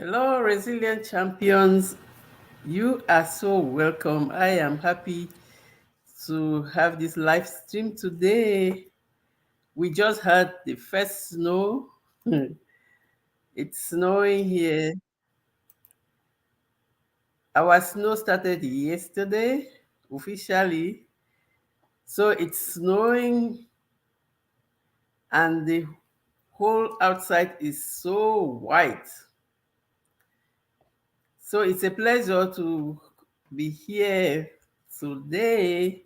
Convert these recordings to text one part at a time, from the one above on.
Hello, resilient champions. You are so welcome. I am happy to have this live stream today. We just had the first snow. It's snowing here. Our snow started yesterday officially. So it's snowing and the whole outside is so white. So it's a pleasure to be here today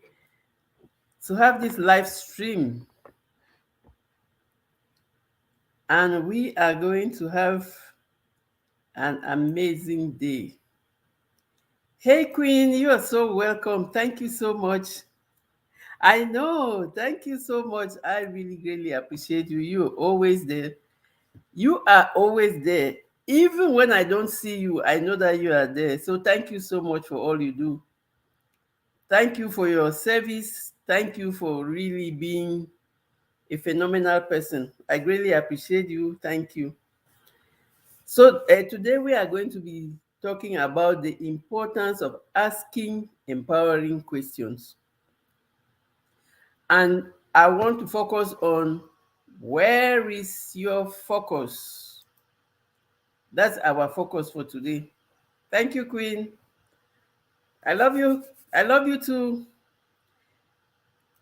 to have this live stream, and we are going to have an amazing day. Hey, Queen, you are so welcome. Thank you so much. I know. Thank you so much. I really greatly appreciate you. You're always there. You are always there. Even when I don't see you, I know that you are there. So thank you so much for all you do. Thank you for your service. Thank you for really being a phenomenal person. I greatly appreciate you. Thank you. So today we are going to be talking about the importance of asking empowering questions. And I want to focus on where is your focus? That's our focus for today. Thank you, Queen. I love you. I love you too.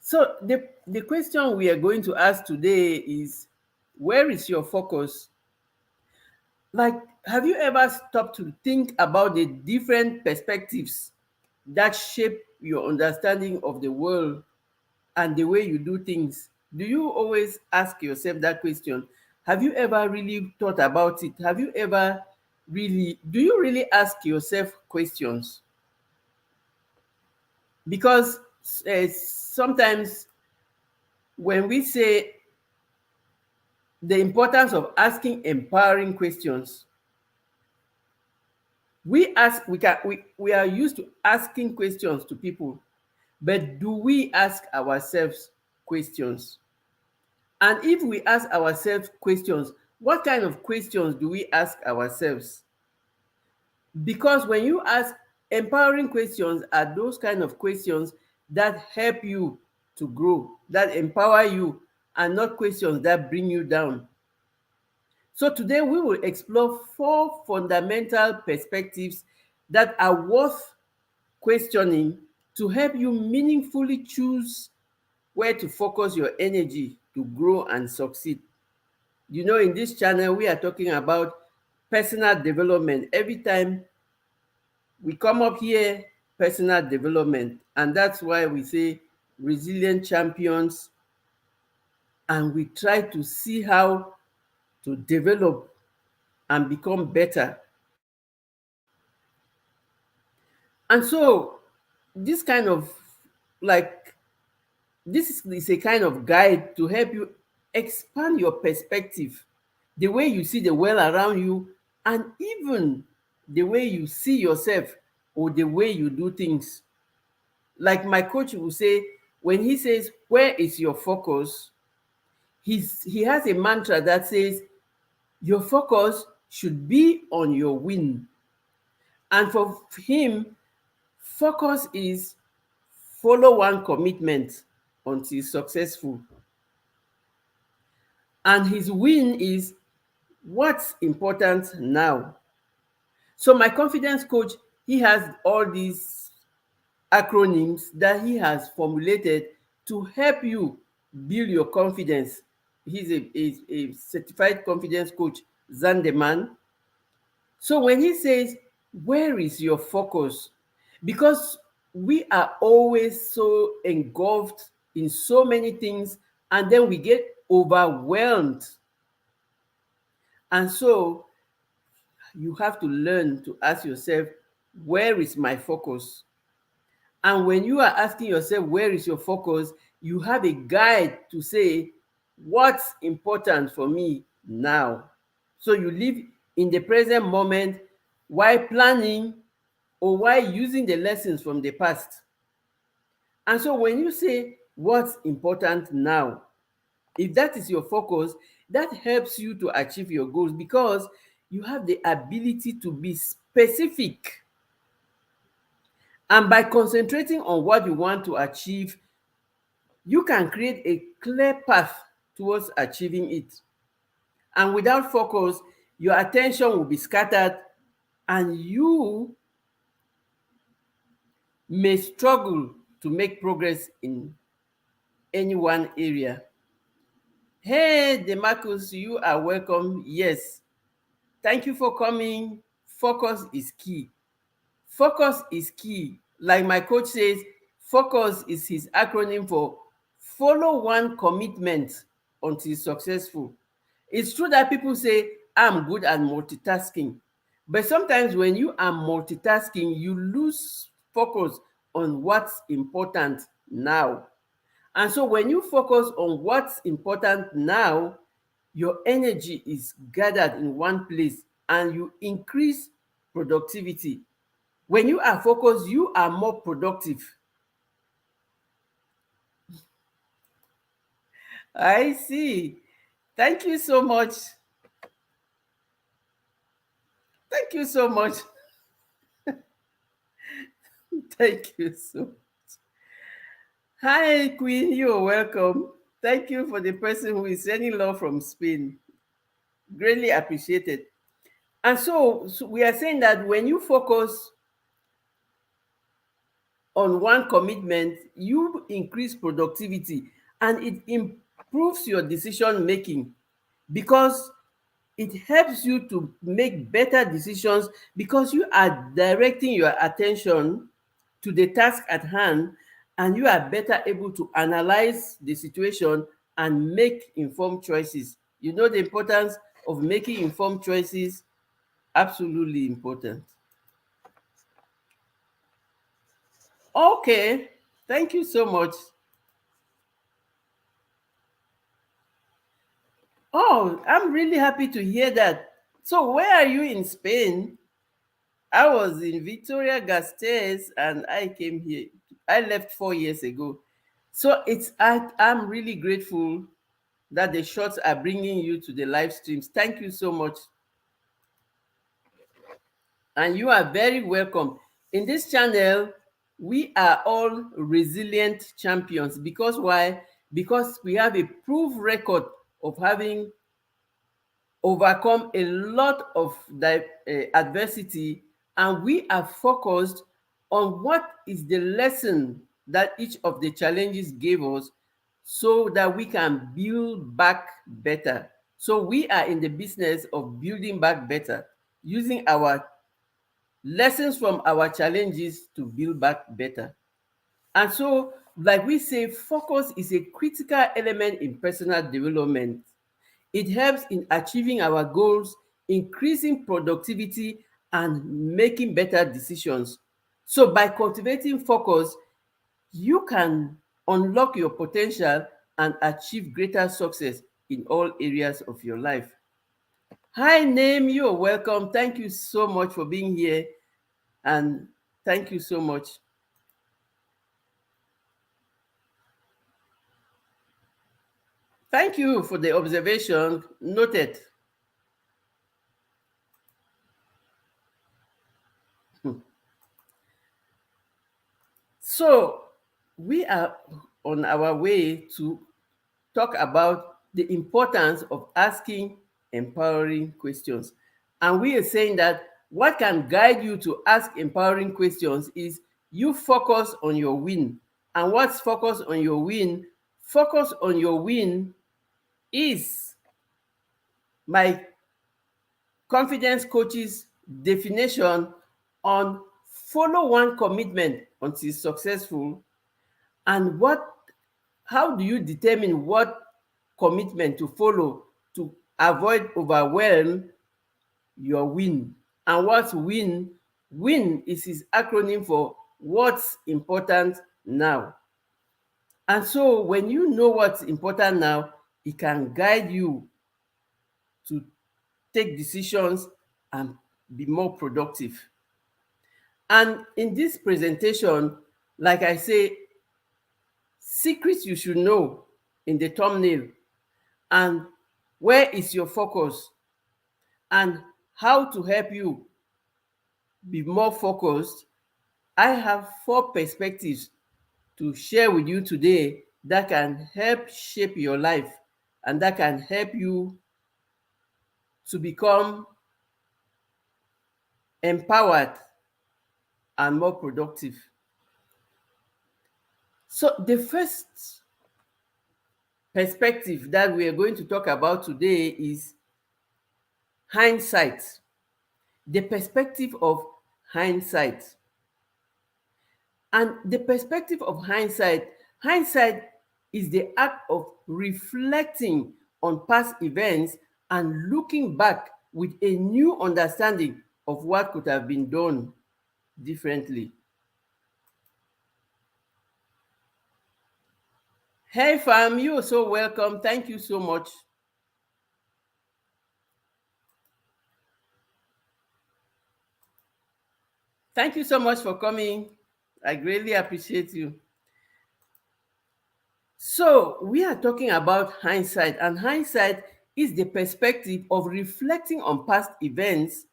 So the question we are going to ask today is, where is your focus? Like, have you ever stopped to think about the different perspectives that shape your understanding of the world and the way you do things? Do you always ask yourself that question? Have you ever really thought about it? Have you ever really, do you really ask yourself questions? Because sometimes when we say the importance of asking empowering questions, we are used to asking questions to people, but do we ask ourselves questions? And if we ask ourselves questions, what kind of questions do we ask ourselves? Because when you ask empowering questions, are those kind of questions that help you to grow, that empower you, and not questions that bring you down. So today we will explore 4 fundamental perspectives that are worth questioning to help you meaningfully choose where to focus your energy to grow and succeed. You know, in this channel, we are talking about personal development. Every time we come up here, personal development. And that's why we say resilient champions. And we try to see how to develop and become better. And so, this kind of like this is a kind of guide to help you expand your perspective, the way you see the world around you, and even the way you see yourself or the way you do things. Like my coach will say, when he says, where is your focus? He has a mantra that says, your focus should be on your win. And for him, focus is follow one commitment until successful. And his win is what's important now. So my confidence coach, he has all these acronyms that he has formulated to help you build your confidence. He's a certified confidence coach, Zandeman. So when he says, where is your focus? Because we are always so engulfed in so many things, and then we get overwhelmed. And so you have to learn to ask yourself, where is my focus? And when you are asking yourself, where is your focus? You have a guide to say, what's important for me now? So you live in the present moment while planning or while using the lessons from the past. And so when you say, what's important now? If that is your focus, that helps you to achieve your goals, because you have the ability to be specific. And by concentrating on what you want to achieve, you can create a clear path towards achieving it. And without focus, your attention will be scattered and you may struggle to make progress in any one area. Hey, Demarcus, you are welcome. Yes, thank you for coming. Focus is key. Focus is key. Like my coach says, focus is his acronym for follow one commitment until successful. It's true that people say, I'm good at multitasking. But sometimes when you are multitasking, you lose focus on what's important now. And so when you focus on what's important now, your energy is gathered in one place and you increase productivity. When you are focused, you are more productive. I see. Thank you so much. Thank you so much. Thank you so much. Hi, Queen. You're welcome. Thank you for the person who is sending love from Spain. Greatly appreciated. And so we are saying that when you focus on one commitment, you increase productivity and it improves your decision making because it helps you to make better decisions because you are directing your attention to the task at hand and you are better able to analyze the situation and make informed choices. You know the importance of making informed choices, absolutely important. Okay, thank you so much. Oh, I'm really happy to hear that. So, where are you in Spain? I was in Victoria Gasteiz and I came here. I left 4 years ago. So, I'm really grateful that the shots are bringing you to the live streams. Thank you so much. And you are very welcome. In this channel, we are all resilient champions. Because why? Because we have a proof record of having overcome a lot of adversity, and we are focused on what is the lesson that each of the challenges gave us so that we can build back better. So we are in the business of building back better, using our lessons from our challenges to build back better. And so, like we say, focus is a critical element in personal development. It helps in achieving our goals, increasing productivity, and making better decisions. So by cultivating focus, you can unlock your potential and achieve greater success in all areas of your life. Hi, Name, you're welcome. Thank you so much for being here. And thank you so much. Thank you for the observation. Noted. So we are on our way to talk about the importance of asking empowering questions. And we are saying that what can guide you to ask empowering questions is you focus on your win. And what's focus on your win? Focus on your win is my confidence coach's definition on follow one commitment until successful. And how do you determine what commitment to follow to avoid overwhelm your win? And what's win? Win is his acronym for what's important now. And so when you know what's important now, it can guide you to take decisions and be more productive. And in this presentation, like I say, secrets you should know in the thumbnail, and where is your focus, and how to help you be more focused, I have 4 perspectives to share with you today that can help shape your life and that can help you to become empowered and more productive. So, the first perspective that we are going to talk about today is hindsight. The perspective of hindsight. And the perspective of hindsight is the act of reflecting on past events and looking back with a new understanding of what could have been done differently. Hey fam, you're so welcome. Thank you so much. Thank you so much for coming. I greatly appreciate you. So, we are talking about hindsight, and hindsight is the perspective of reflecting on past events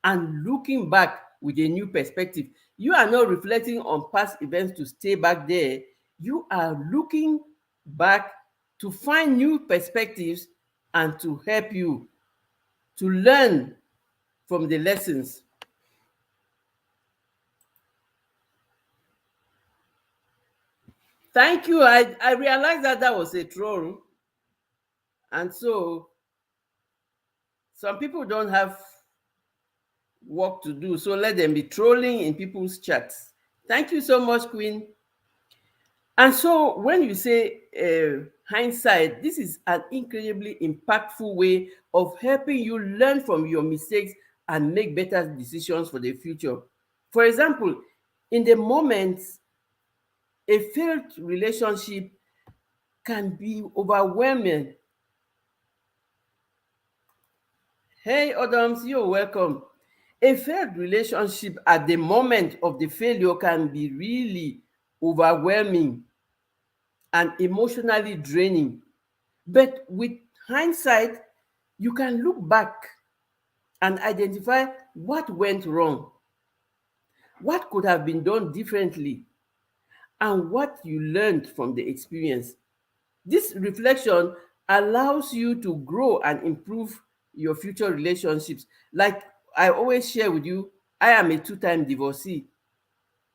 and looking back with a new perspective. You are not reflecting on past events to stay back there, you are looking back to find new perspectives and to help you to learn from the lessons. Thank you. I realized that that was a troll, and so some people don't have work to do. So let them be trolling in people's chats. Thank you so much, Queen. And so when you say hindsight, this is an incredibly impactful way of helping you learn from your mistakes and make better decisions for the future. For example, in the moment, a failed relationship can be overwhelming. Hey, Adams, you're welcome. A failed relationship at the moment of the failure can be really overwhelming and emotionally draining. But with hindsight, you can look back and identify what went wrong, what could have been done differently, and what you learned from the experience. This reflection allows you to grow and improve your future relationships. Like I always share with you, I am a two-time divorcee.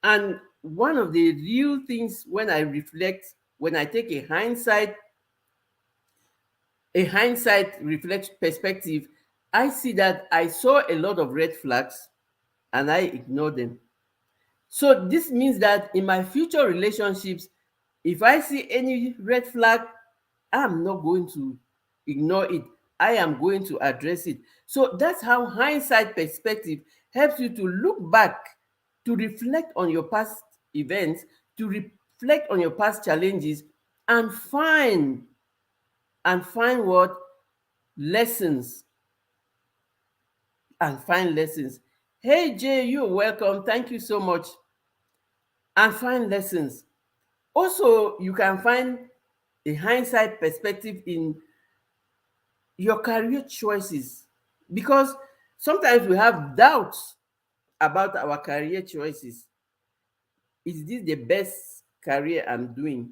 And one of the real things when I reflect, when I take a hindsight reflect perspective, I see that I saw a lot of red flags and I ignored them. So this means that in my future relationships, if I see any red flag, I'm not going to ignore it. I am going to address it. So that's how hindsight perspective helps you to look back, to reflect on your past events, to reflect on your past challenges, and find what lessons and find lessons. Hey Jay, you're welcome. Thank you so much. And find lessons. Also, you can find a hindsight perspective in your career choices because sometimes we have doubts about our career choices. Is this the best career I'm doing?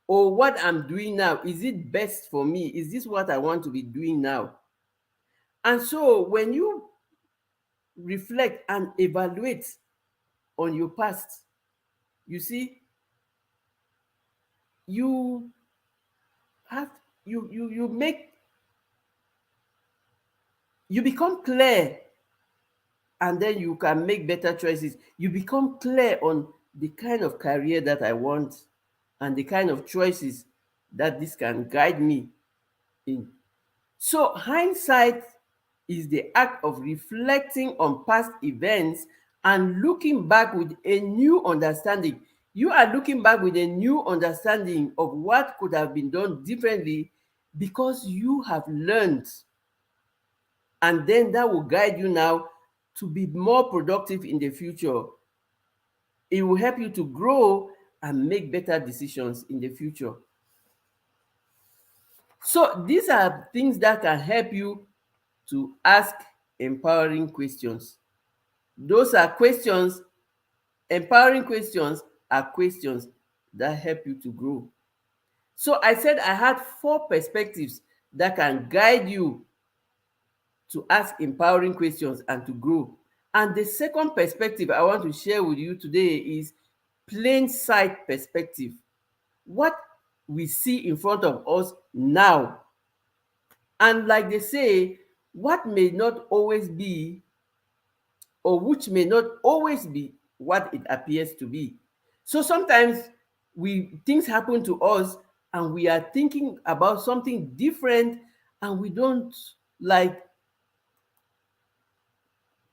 Or what I'm doing now, is it best for me? Is this what I want to be doing now? And so when you reflect and evaluate on your past, you see, you have you make you become clear, and then you can make better choices. You become clear on the kind of career that I want and the kind of choices that this can guide me in. So hindsight is the act of reflecting on past events and looking back with a new understanding. You are looking back with a new understanding of what could have been done differently because you have learned. And then that will guide you now to be more productive in the future. It will help you to grow and make better decisions in the future. So these are things that can help you to ask empowering questions. Those are questions, empowering questions are questions that help you to grow. So I said I had 4 perspectives that can guide you to ask empowering questions and to grow. And the second perspective I want to share with you today is plain sight perspective. What we see in front of us now. And like they say, what may not always be, or which may not always be what it appears to be. So sometimes things happen to us and we are thinking about something different, and we don't like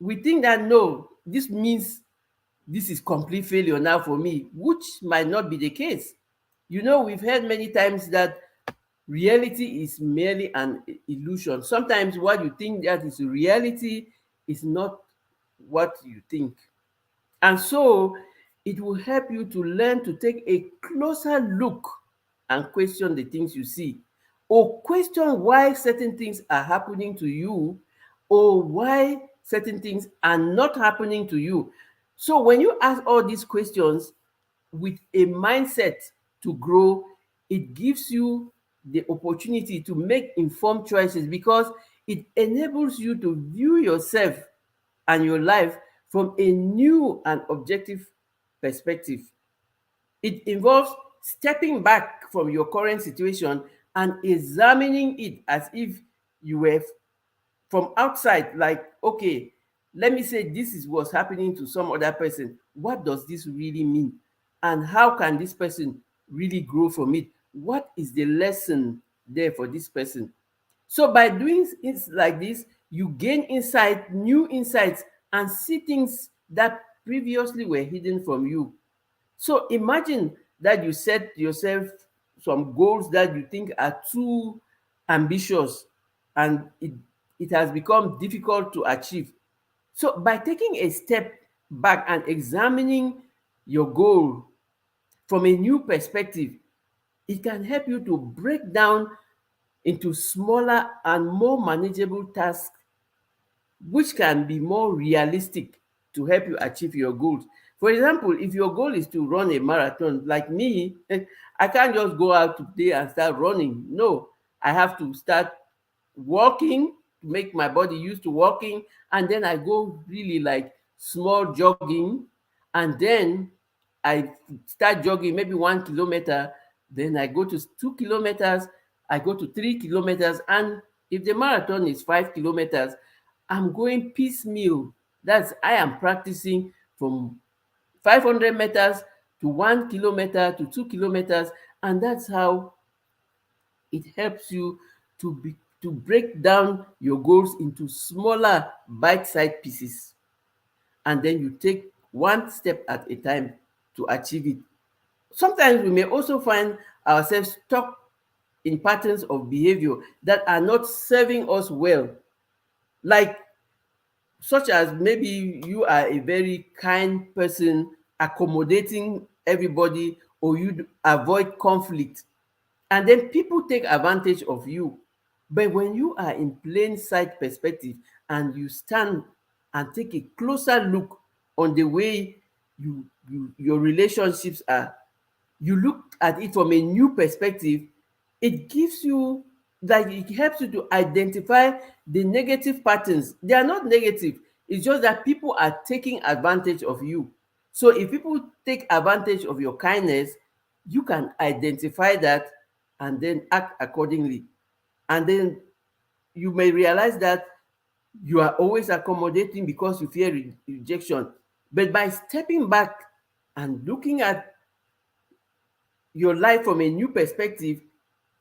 we think that no, this means this is complete failure now for me, which might not be the case. We've heard many times that reality is merely an illusion. Sometimes what you think that is reality is not what you think. And so it will help you to learn to take a closer look and question the things you see, or question why certain things are happening to you, or why certain things are not happening to you. So when you ask all these questions with a mindset to grow, it gives you the opportunity to make informed choices, because it enables you to view yourself and your life from a new and objective perspective. It involves stepping back from your current situation and examining it as if you were from outside. Like, okay, let me say this is what's happening to some other person. What does this really mean? And how can this person really grow from it? What is the lesson there for this person? So by doing it like this, you gain insight, new insights, and see things that previously were hidden from you. So imagine that you set yourself some goals that you think are too ambitious, and it has become difficult to achieve. So by taking a step back and examining your goal from a new perspective, it can help you to break down into smaller and more manageable tasks, which can be more realistic to help you achieve your goals. For example, if your goal is to run a marathon, like me, I can't just go out today and start running. No, I have to start walking to make my body used to walking, and then I go really like small jogging, and then I start jogging maybe 1 kilometer, then I go to 2 kilometers, I go to 3 kilometers, and if the marathon is 5 kilometers, I'm going piecemeal. That's I am practicing from 500 meters to 1 kilometer to 2 kilometers, and that's how it helps you to break down your goals into smaller bite-sized pieces, and then you take one step at a time to achieve it. Sometimes we may also find ourselves stuck in patterns of behavior that are not serving us well, like such as maybe you are a very kind person, accommodating everybody, or you avoid conflict, and then people take advantage of you. But when you are in plain sight perspective and you stand and take a closer look on the way your relationships are, you look at it from a new perspective, it gives you, like, it helps you to identify the negative patterns. They are not negative, it's just that people are taking advantage of you. So if people take advantage of your kindness, you can identify that and then act accordingly. And then you may realize that you are always accommodating because you fear rejection. But by stepping back and looking at your life from a new perspective,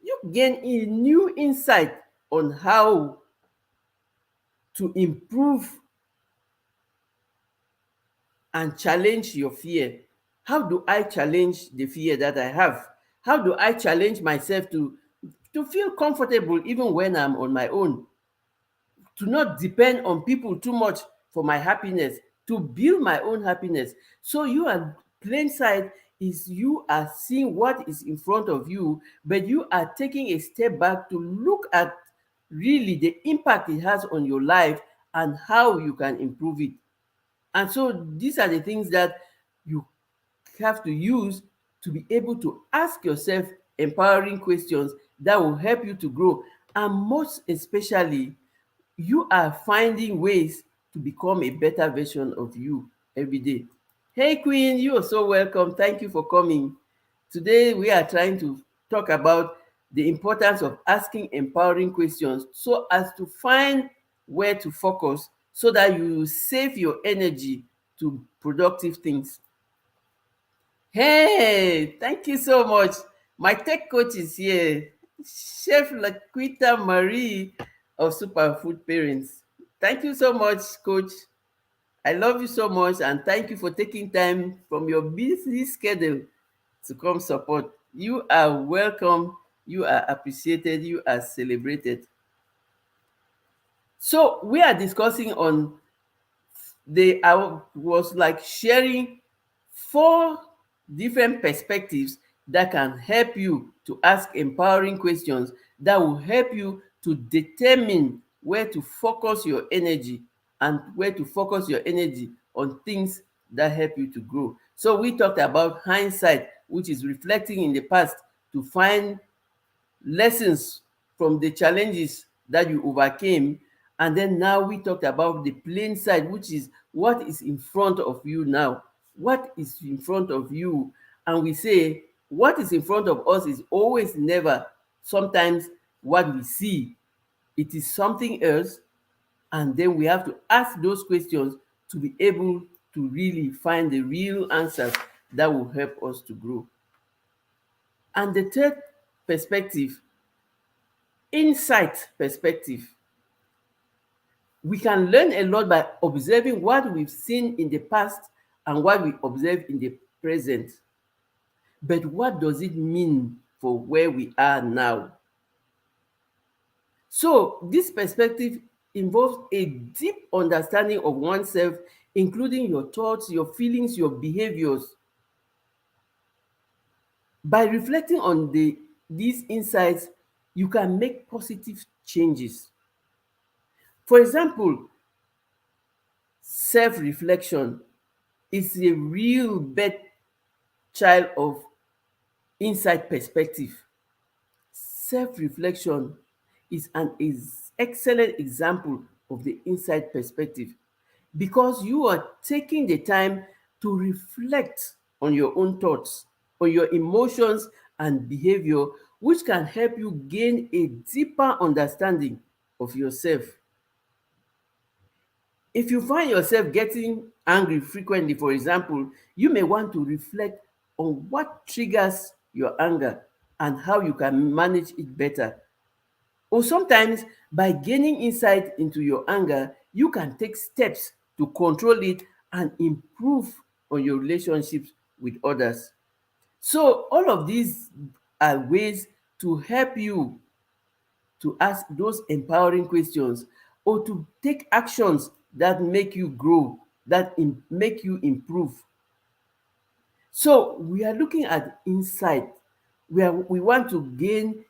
you gain a new insight on how to improve and challenge your fear. How do I challenge the fear that I have? How do I challenge myself to feel comfortable even when I'm on my own? To not depend on people too much for my happiness, to build my own happiness. So you are plain sight is you are seeing what is in front of you, but you are taking a step back to look at really the impact it has on your life, and how you can improve it. And so these are the things that you have to use to be able to ask yourself empowering questions that will help you to grow. And most especially, you are finding ways to become a better version of you every day. Hey, Queen, you are so welcome. Thank you for coming. Today, we are trying to talk about the importance of asking empowering questions so as to find where to focus so that you save your energy to productive things. Hey, thank you so much. My tech coach is here, Chef Laquita Marie of Superfood Parents. Thank you so much, Coach. I love you so much, and thank you for taking time from your busy schedule to come support. You are welcome, you are appreciated, you are celebrated. So we are discussing on I was like sharing 4 different perspectives that can help you to ask empowering questions that will help you to determine where to focus your energy and where to focus your energy on things that help you to grow. So we talked about hindsight, which is reflecting in the past to find lessons from the challenges that you overcame. And then now we talked about the plain side, which is what is in front of you now. What is in front of you? And we say, what is in front of us is always never sometimes what we see. It is something else. And then we have to ask those questions to be able to really find the real answers that will help us to grow. And the third perspective, insight perspective. We can learn a lot by observing what we've seen in the past and what we observe in the present. But what does it mean for where we are now? So, this perspective involves a deep understanding of oneself, including your thoughts, your feelings, your behaviors. By reflecting on these insights, you can make positive changes. For example, self-reflection is a real best child of insight perspective. Self-reflection is an excellent example of the insight perspective because you are taking the time to reflect on your own thoughts, on your emotions and behavior, which can help you gain a deeper understanding of yourself. If you find yourself getting angry frequently, for example, you may want to reflect on what triggers your anger and how you can manage it better. Or sometimes, by gaining insight into your anger, you can take steps to control it and improve on your relationships with others. So, all of these are ways to help you to ask those empowering questions or to take actions that make you grow, that make you improve. So we are looking at insight. We want to gain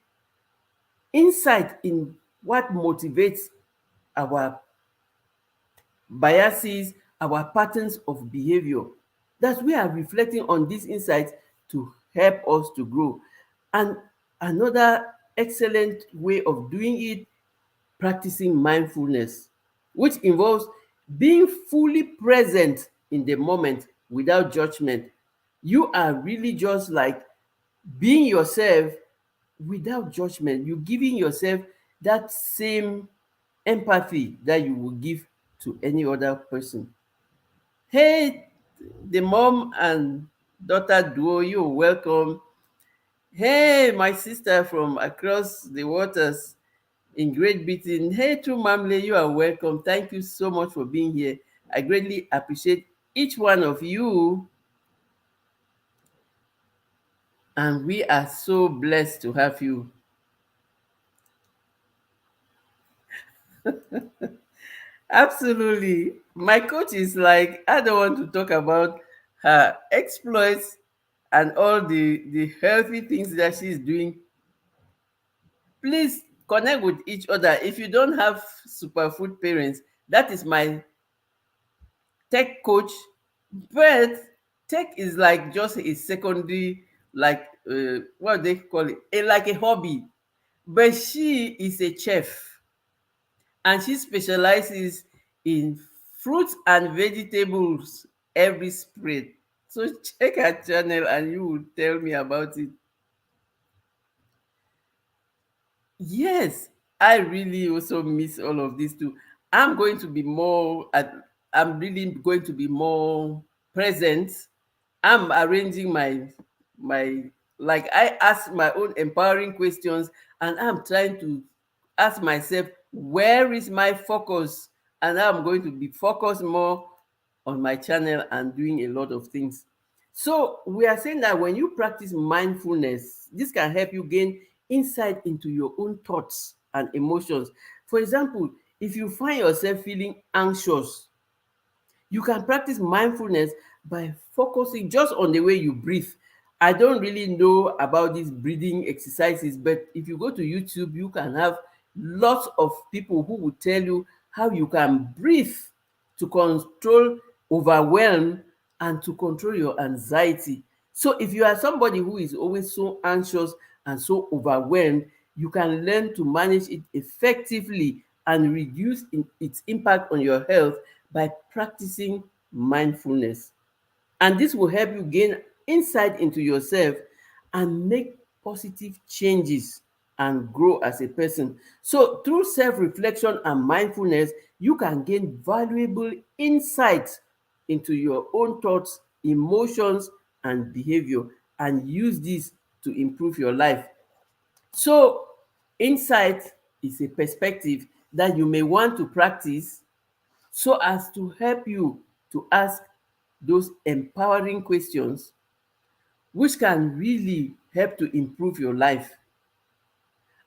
insight in what motivates our biases, our patterns of behavior. That we are reflecting on these insights to help us to grow. And another excellent way of doing it, practicing mindfulness, which involves being fully present in the moment without judgment. You are really just like being yourself without judgment. You're giving yourself that same empathy that you would give to any other person. Hey, the mom and daughter duo, you're welcome. Hey, my sister from across the waters in Great Britain. Hey, True Mamle, you are welcome. Thank you so much for being here. I greatly appreciate each one of you, and we are so blessed to have you. Absolutely. My coach is like, I don't want to talk about her exploits and all the healthy things that she's doing. Please connect with each other. If you don't have superfood parents, That is my tech coach, but tech is like just a secondary, like what they call it, like a hobby. But she is a chef, and she specializes in fruits and vegetables every spread. So check her channel and you will tell me about it. Yes, I really also miss all of this too. I'm going to be more at, I'm really going to be more present. I'm arranging my like I ask my own empowering questions, and I'm trying to ask myself, where is my focus? And I'm going to be focused more on my channel and doing a lot of things. So we are saying that when you practice mindfulness, this can help you gain insight into your own thoughts and emotions. For example, if you find yourself feeling anxious, you can practice mindfulness by focusing just on the way you breathe. I don't really know about these breathing exercises, but if you go to YouTube, you can have lots of people who will tell you how you can breathe to control overwhelm and to control your anxiety. So if you are somebody who is always so anxious and so overwhelmed, you can learn to manage it effectively and reduce its impact on your health by practicing mindfulness. And this will help you gain insight into yourself and make positive changes and grow as a person. So, through self reflection and mindfulness, you can gain valuable insights into your own thoughts, emotions, and behavior, and use this to improve your life. So, insight is a perspective that you may want to practice so as to help you to ask those empowering questions which can really help to improve your life.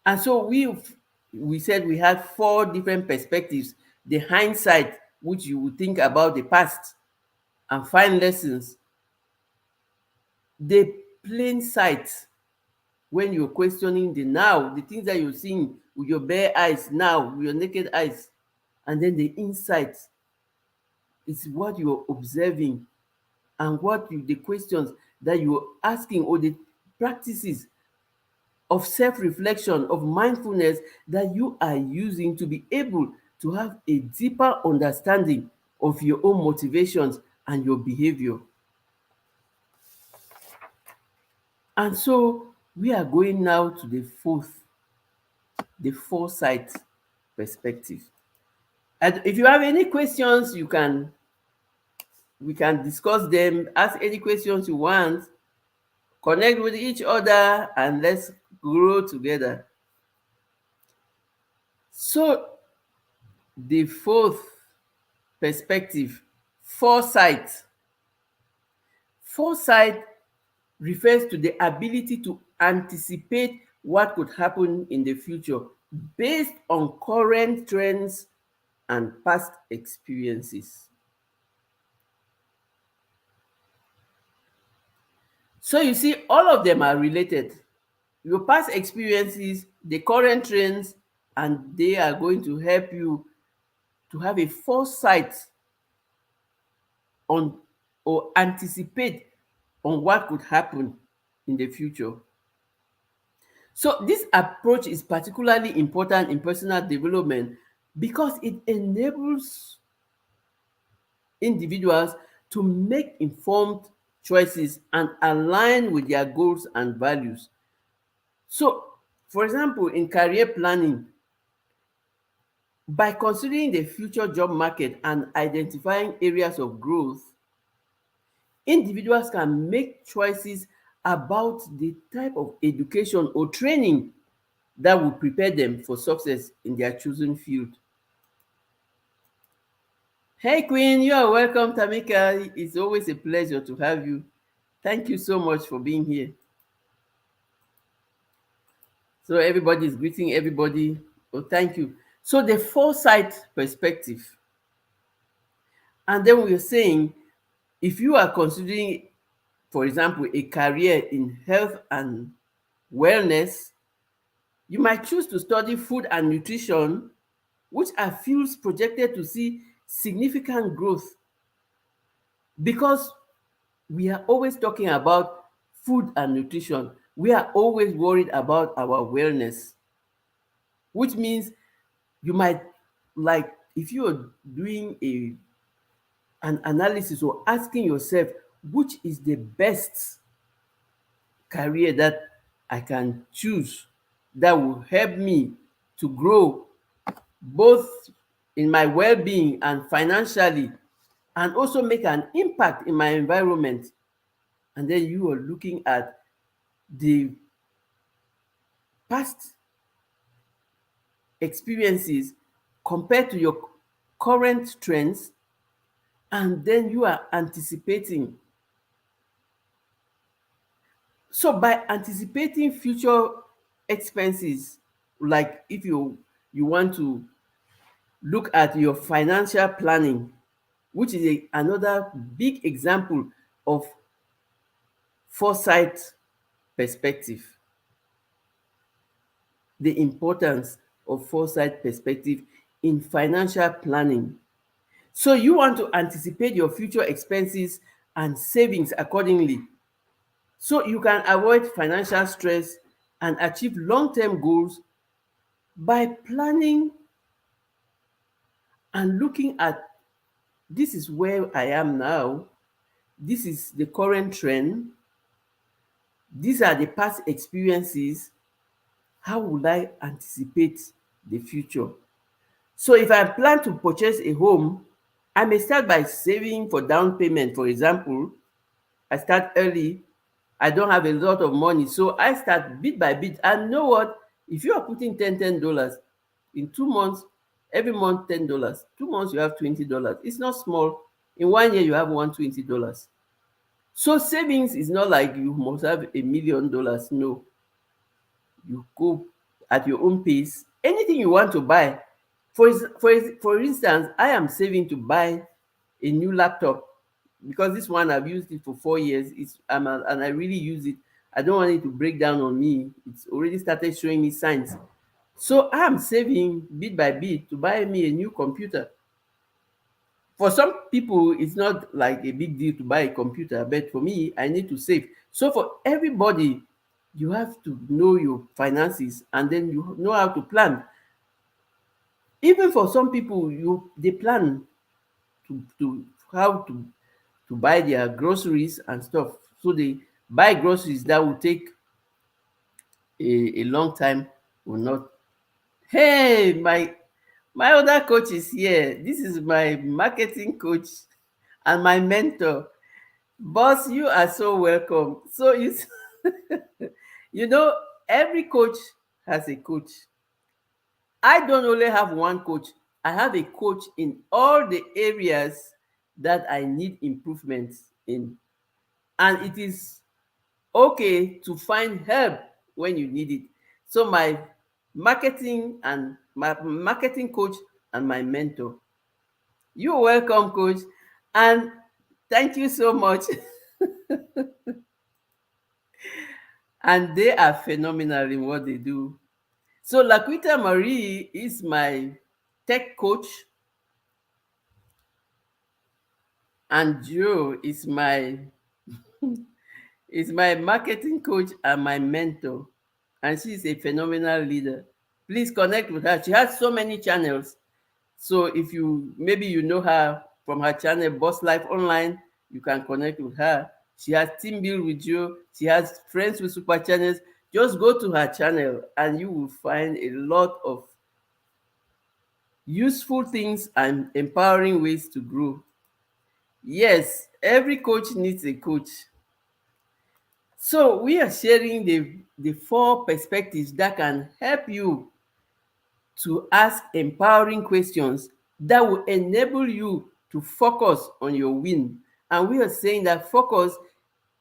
And so we said we had four different perspectives: the hindsight, which you would think about the past and find lessons; the plain sight, when you're questioning the now, the things that you're seeing with your bare eyes now, with your naked eyes; and then the insight is what you're observing and the questions that you're asking, or the practices of self-reflection, of mindfulness that you are using to be able to have a deeper understanding of your own motivations and your behavior. And so we are going now to the fourth, the foresight perspective. And if you have any questions, we can discuss them. Ask any questions you want, connect with each other, and let's grow together. So the fourth perspective, foresight. Foresight refers to the ability to anticipate what could happen in the future based on current trends and past experiences. So you see, all of them are related. Your past experiences, the current trends, and they are going to help you to have a foresight on, or anticipate on, what could happen in the future. So this approach is particularly important in personal development because it enables individuals to make informed choices and align with their goals and values. So, for example, in career planning, by considering the future job market and identifying areas of growth, individuals can make choices about the type of education or training that will prepare them for success in their chosen field. Hey Queen, you are welcome, Tamika. It's always a pleasure to have you. Thank you so much for being here. So everybody is greeting everybody. Oh, thank you. So the foresight perspective. And then we're saying, if you are considering, for example, a career in health and wellness, you might choose to study food and nutrition which are fields projected to see significant growth, because we are always talking about food and nutrition. We are always worried about our wellness, which means you might, like, if you are doing an analysis or asking yourself, which is the best career that I can choose that will help me to grow both in my well-being and financially, and also make an impact in my environment. And then you are looking at the past experiences compared to your current trends, and then you are anticipating. So by anticipating future expenses, like if you want to look at your financial planning, which is another big example of foresight perspective, the importance of foresight perspective in financial planning. So you want to anticipate your future expenses and savings accordingly, so you can avoid financial stress and achieve long-term goals by planning and looking at, this is where I am now, this is the current trend, these are the past experiences, how will I anticipate the future? So if I plan to purchase a home, I may start by saving for down payment. For example, I start early, I don't have a lot of money, so I start bit by bit. And know what? If you are putting $10 in 2 months, every month $10, 2 months you have $20. It's not small. In 1 year you have $120. So savings is not like you must have $1 million. No, you go at your own pace. Anything you want to buy. For instance, I am saving to buy a new laptop, because this one I've used it for 4 years. And I really use it. I don't want it to break down on me. It's already started showing me signs. So I am saving bit by bit to buy me a new computer. For some people, it's not like a big deal to buy a computer, but for me, I need to save. So for everybody, you have to know your finances, and then you know how to plan. Even for some people, they plan to how to buy their groceries and stuff. So they buy groceries that will take a long time, will not. Hey, my other coach is here. This is my marketing coach and my mentor. Boss, you are so welcome. So you know, every coach has a coach. I don't only have one coach. I have a coach in all the areas that I need improvements in. And it is okay to find help when you need it. So my marketing coach and my mentor. You're welcome, coach. And thank you so much. And they are phenomenal in what they do. So Laquita Marie is my tech coach, and Joe is my marketing coach and my mentor. And she's a phenomenal leader. Please connect with her. She has so many channels. So if you maybe you know her from her channel Boss Life Online, you can connect with her. She has Team Build with You. She has Friends with Super Channels. Just go to her channel and you will find a lot of useful things and empowering ways to grow. Yes, every coach needs a coach. So we are sharing the four perspectives that can help you to ask empowering questions that will enable you to focus on your win. And we are saying that focus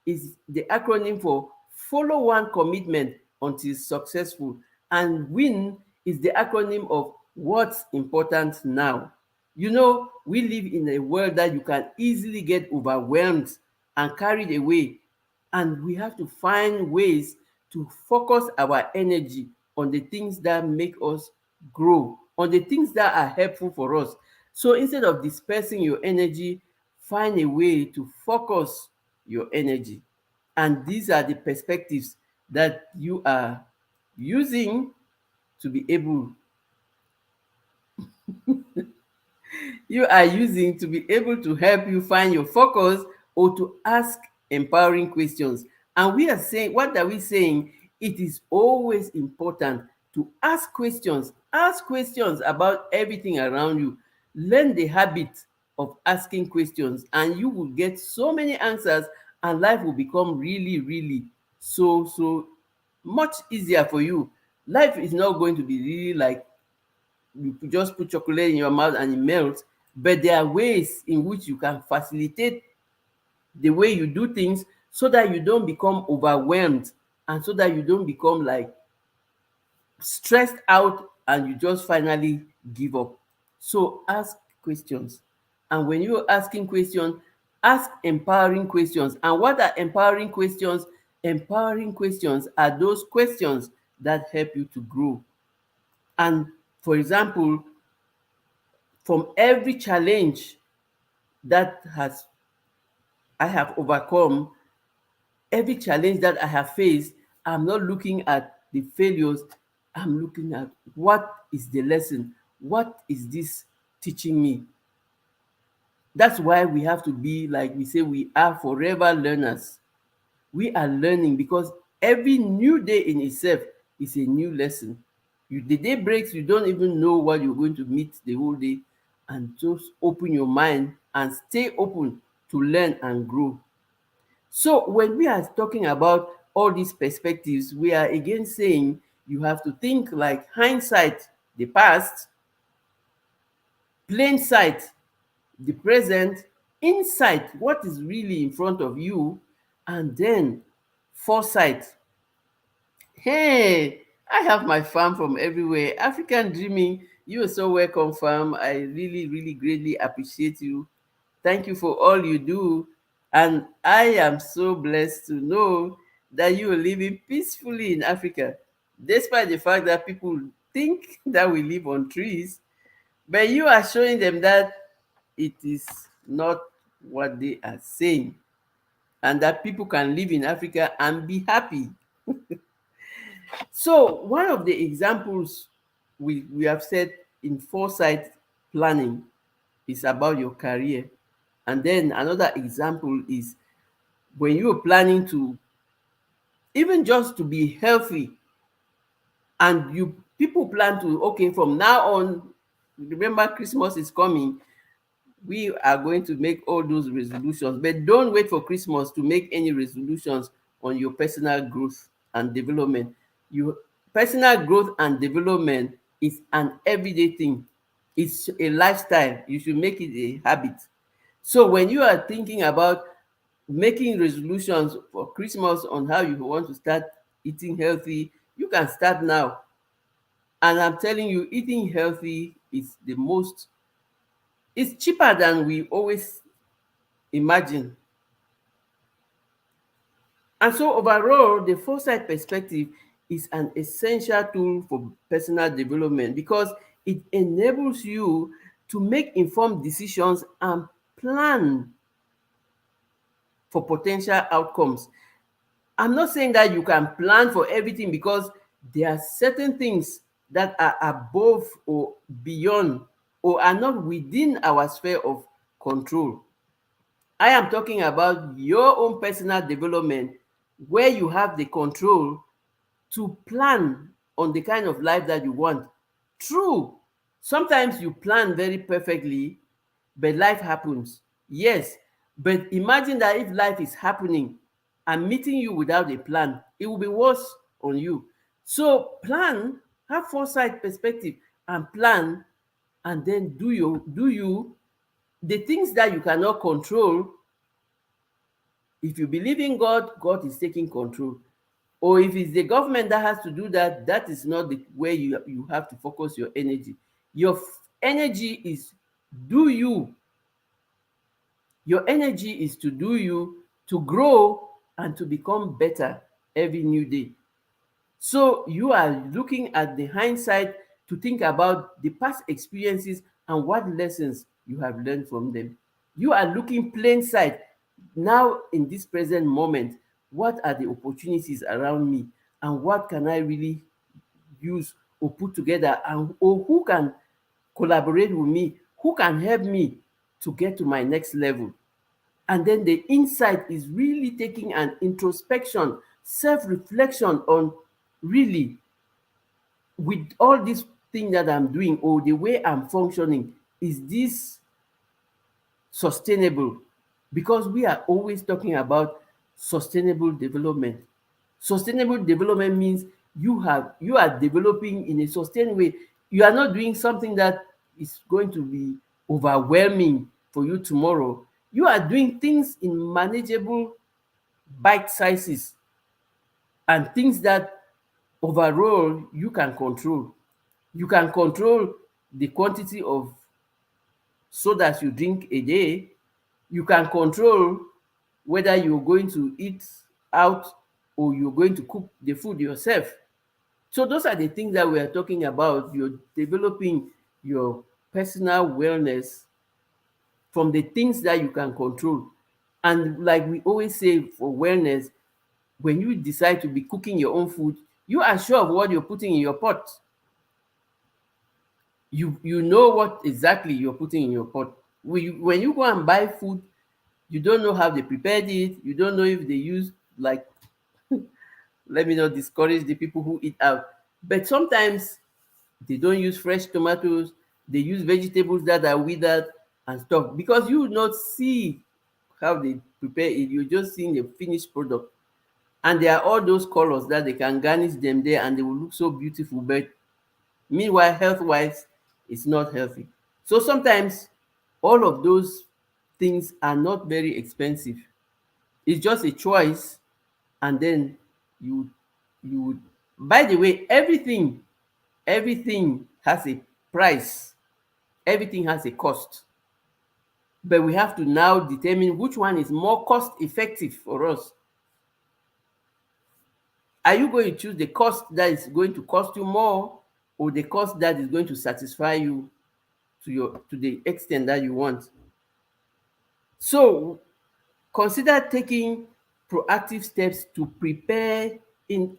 is the acronym for follow one commitment until successful, and win is the acronym of what's important now. You know, we live in a world that you can easily get overwhelmed and carried away, and we have to find ways to focus our energy on the things that make us grow on the things that are helpful for us. So instead of dispersing your energy, find a way to focus your energy. And these are the perspectives that you are using to be able to help you find your focus, or to ask empowering questions. And we are saying, what are we saying? It is always important to ask questions. Ask questions about everything around you. Learn the habit of asking questions, and you will get so many answers, and life will become really, really so much easier for you. Life is not going to be really like you could just put chocolate in your mouth and it melts, but there are ways in which you can facilitate the way you do things, so that you don't become overwhelmed, and so that you don't become like stressed out and you just finally give up. So ask questions. And when you're asking questions, ask empowering questions. And what are empowering questions? Empowering questions are those questions that help you to grow. And for example, from every challenge that has I have overcome, every challenge that I have faced, I'm not looking at the failures. I'm looking at, what is the lesson? What is this teaching me? That's why we have to be, like we say, we are forever learners. We are learning because every new day in itself is a new lesson. The day breaks, you don't even know what you're going to meet the whole day. And just open your mind and stay open to learn and grow. So when we are talking about all these perspectives, we are again saying you have to think like hindsight, the past, plain sight, the present, insight, what is really in front of you, and then foresight. Hey, I have my farm from everywhere. African Dreaming, you are so welcome, farm. I really, really greatly appreciate you. Thank you for all you do. And I am so blessed to know that you are living peacefully in Africa, despite the fact that people think that we live on trees. But you are showing them that it is not what they are saying, and that people can live in Africa and be happy. So one of the examples we have said in foresight planning is about your career. And then another example is when you're planning to, even just to be healthy, and you people plan to, okay, from now on, remember Christmas is coming, we are going to make all those resolutions, but don't wait for Christmas to make any resolutions on your personal growth and development. Your personal growth and development is an everyday thing. It's a lifestyle. You should make it a habit. So when you are thinking about making resolutions for Christmas on how you want to start eating healthy, you can start now. And I'm telling you, eating healthy is the most, it's cheaper than we always imagine. And so overall, the foresight perspective is an essential tool for personal development because it enables you to make informed decisions and plan for potential outcomes. I'm not saying that you can plan for everything, because there are certain things that are above or beyond, or are not within our sphere of control. I am talking about your own personal development, where you have the control to plan on the kind of life that you want. True, sometimes you plan very perfectly, but life happens. Yes, but imagine that if life is happening and meeting you without a plan, it will be worse on you. So plan, have foresight perspective, and plan, and then do you the things that you cannot control. If you believe in God, God is taking control. Or if it's the government that has to do that, that is not the way you have to focus your energy. Your energy is do you. Your energy is to do you, to grow, and to become better every new day. So you are looking at the hindsight, to think about the past experiences and what lessons you have learned from them. You are looking plain sight now in this present moment. What are the opportunities around me, and what can I really use or put together, and or who can collaborate with me, who can help me to get to my next level. And then the insight is really taking an introspection, self-reflection on, really, with all this thing that I'm doing or the way I'm functioning, is this sustainable? Because we are always talking about sustainable development. Sustainable development means you are developing in a sustained way. You are not doing something that is going to be overwhelming for you tomorrow. You are doing things in manageable bite sizes, and things that overall you can control. You can control the quantity of sodas you drink a day. You can control whether you're going to eat out or you're going to cook the food yourself. So those are the things that we are talking about. You're developing your personal wellness from the things that you can control. And like we always say for wellness, when you decide to be cooking your own food, you are sure of what you're putting in your pot. You know what exactly you're putting in your pot. When you go and buy food, you don't know how they prepared it. You don't know if they use, like, let me not discourage the people who eat out, but sometimes they don't use fresh tomatoes. They use vegetables that are withered and stuff, because you will not see how they prepare it. You're just seeing the finished product, and there are all those colors that they can garnish them there, and they will look so beautiful, but meanwhile, health wise, it's not healthy. So sometimes all of those things are not very expensive. It's just a choice, and then you you would, by the way, everything has a price, everything has a cost, but we have to now determine which one is more cost effective for us. Are you going to choose the cost that is going to cost you more, or the cost that is going to satisfy you to the extent that you want? So consider taking proactive steps to prepare in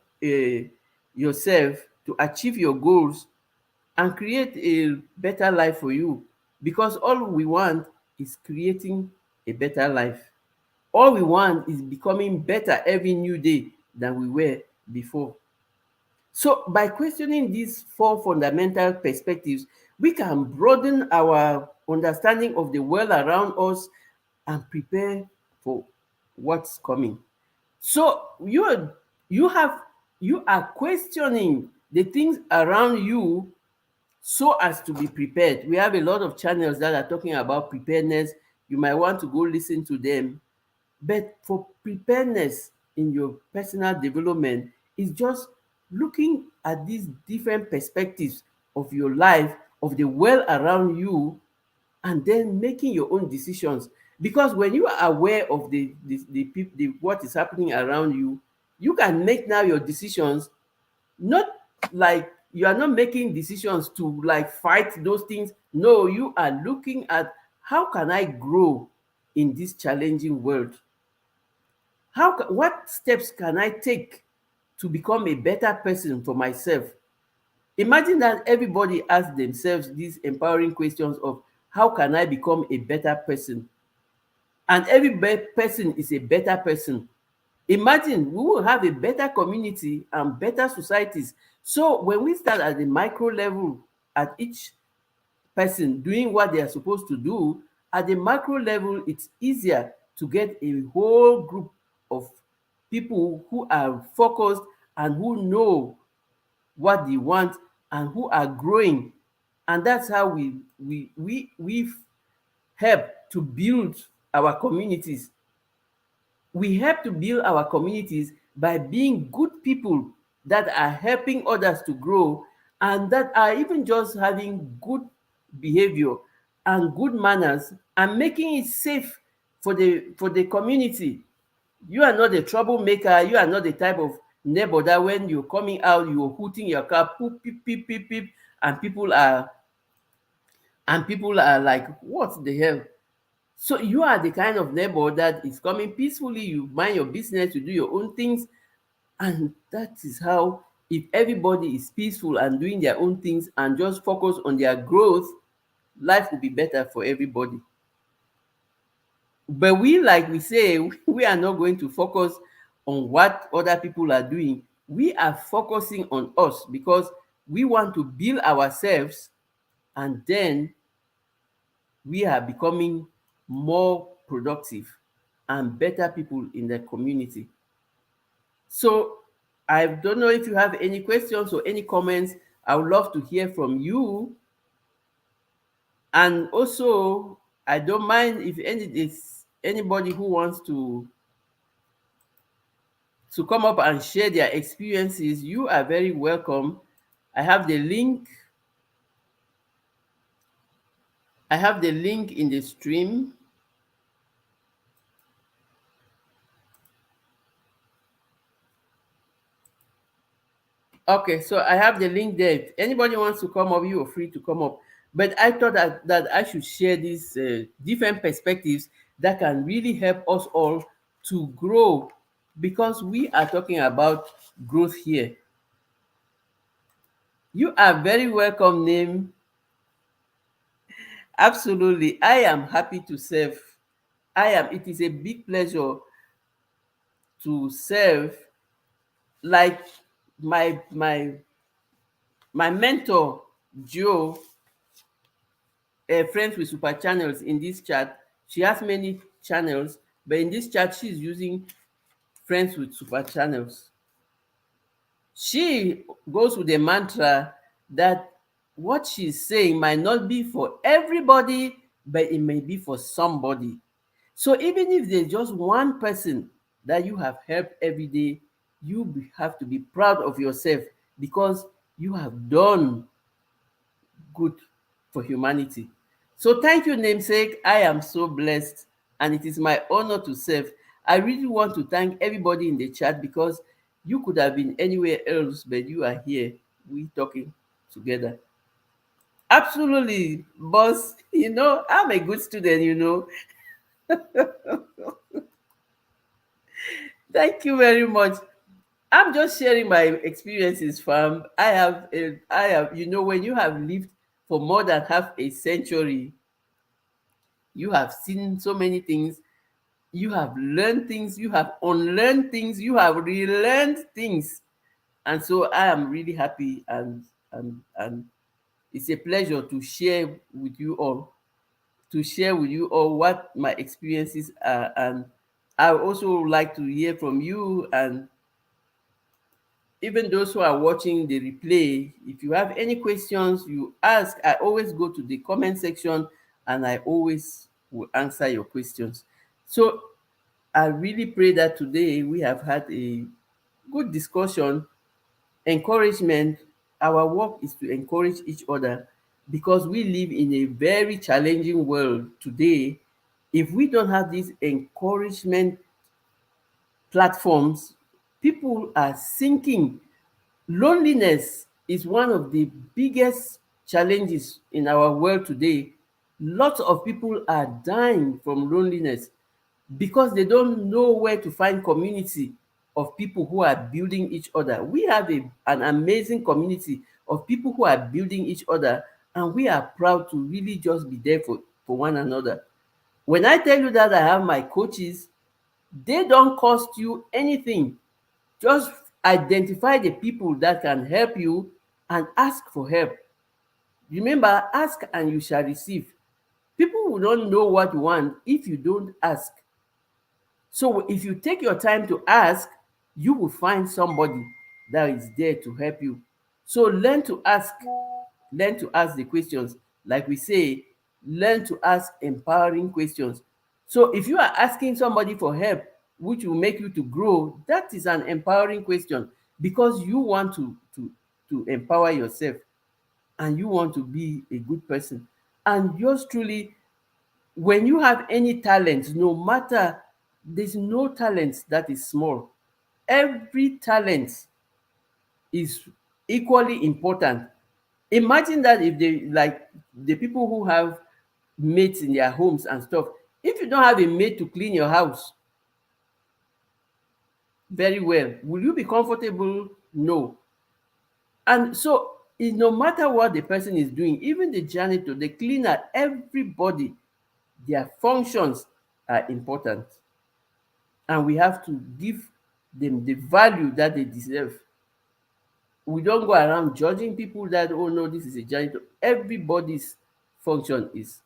yourself to achieve your goals and create a better life for you, because all we want is creating a better life. All we want is becoming better every new day than we were before. So by questioning these four fundamental perspectives, we can broaden our understanding of the world around us and prepare for what's coming. So you have you are questioning the things around you so as to be prepared. We have a lot of channels that are talking about preparedness. You might want to go listen to them. But for preparedness in your personal development, is just looking at these different perspectives of your life, of the world around you, and then making your own decisions. Because when you are aware of the what is happening around you, you can make now your decisions, not like you are not making decisions to like fight those things. No, you are looking at, how can I grow in this challenging world? What steps can I take to become a better person for myself? Imagine that everybody asks themselves these empowering questions of, how can I become a better person? And every person is a better person. Imagine we will have a better community and better societies. So when we start at the micro level, at each person doing what they are supposed to do, at the macro level, it's easier to get a whole group of people who are focused and who know what they want and who are growing. And that's how we help to build our communities. We help to build our communities by being good people that are helping others to grow, and that are even just having good behavior and good manners and making it safe for the community. You are not a troublemaker. You are not the type of neighbor that when you're coming out, you're hooting your car, poop, peep, peep, peep, peep, and people are like, what the hell? So you are the kind of neighbor that is coming peacefully, you mind your business, you do your own things. And that is how, if everybody is peaceful and doing their own things and just focus on their growth, life will be better for everybody. But we, like we say, we are not going to focus on what other people are doing. We are focusing on us because we want to build ourselves, and then we are becoming more productive and better people in the community. So I don't know if you have any questions or any comments. I would love to hear from you. And also, I don't mind if anybody who wants to come up and share their experiences, you are very welcome. I have the link. I have the link in the stream. Okay, so I have the link there. If anybody wants to come up, you are free to come up. But I thought that I should share these different perspectives that can really help us all to grow, because we are talking about growth here. You are very welcome, Name. Absolutely. I am happy to serve. It is a big pleasure to serve. Like my mentor, Joe, friends with super channels in this chat. She has many channels, but in this chat, she's using friends with super channels. She goes with the mantra that what she's saying might not be for everybody, but it may be for somebody. So even if there's just one person that you have helped every day, have to be proud of yourself because you have done good for humanity. So thank you, namesake. I am so blessed, and it is my honor to serve. I really want to thank everybody in the chat because you could have been anywhere else, but you are here. We talking together. Absolutely, boss. I'm a good student. Thank you very much. I'm just sharing my experiences, fam. When you have lived for more than half a century, you have seen so many things, you have learned things, you have unlearned things, you have relearned things. And so I am really happy, and it's a pleasure to share with you all, what my experiences are. And I also like to hear from you, and even those who are watching the replay. If you have any questions, you ask. I always go to the comment section, and I always will answer your questions. So I really pray that today we have had a good discussion, encouragement. Our work is to encourage each other because we live in a very challenging world today. If we don't have these encouragement platforms, people are sinking. Loneliness is one of the biggest challenges in our world today. Lots of people are dying from loneliness because they don't know where to find community of people who are building each other. We have an amazing community of people who are building each other, and we are proud to really just be there for one another. When I tell you that I have my coaches, they don't cost you anything. Just identify the people that can help you and ask for help. Remember, ask and you shall receive. People will not know what you want if you don't ask. So if you take your time to ask, you will find somebody that is there to help you. So learn to ask the questions. Like we say, learn to ask empowering questions. So if you are asking somebody for help, which will make you to grow, that is an empowering question because you want to empower yourself, and you want to be a good person. And yours truly, when you have any talent, no matter, there's no talent that is small. Every talent is equally important. Imagine that if they, like the people who have mates in their homes and stuff, if you don't have a maid to clean your house very well, will you be comfortable? No. And so no matter what the person is doing, even the janitor, the cleaner, everybody, their functions are important, and we have to give them the value that they deserve. We don't go around judging people that, oh no, this is a janitor. Everybody's function is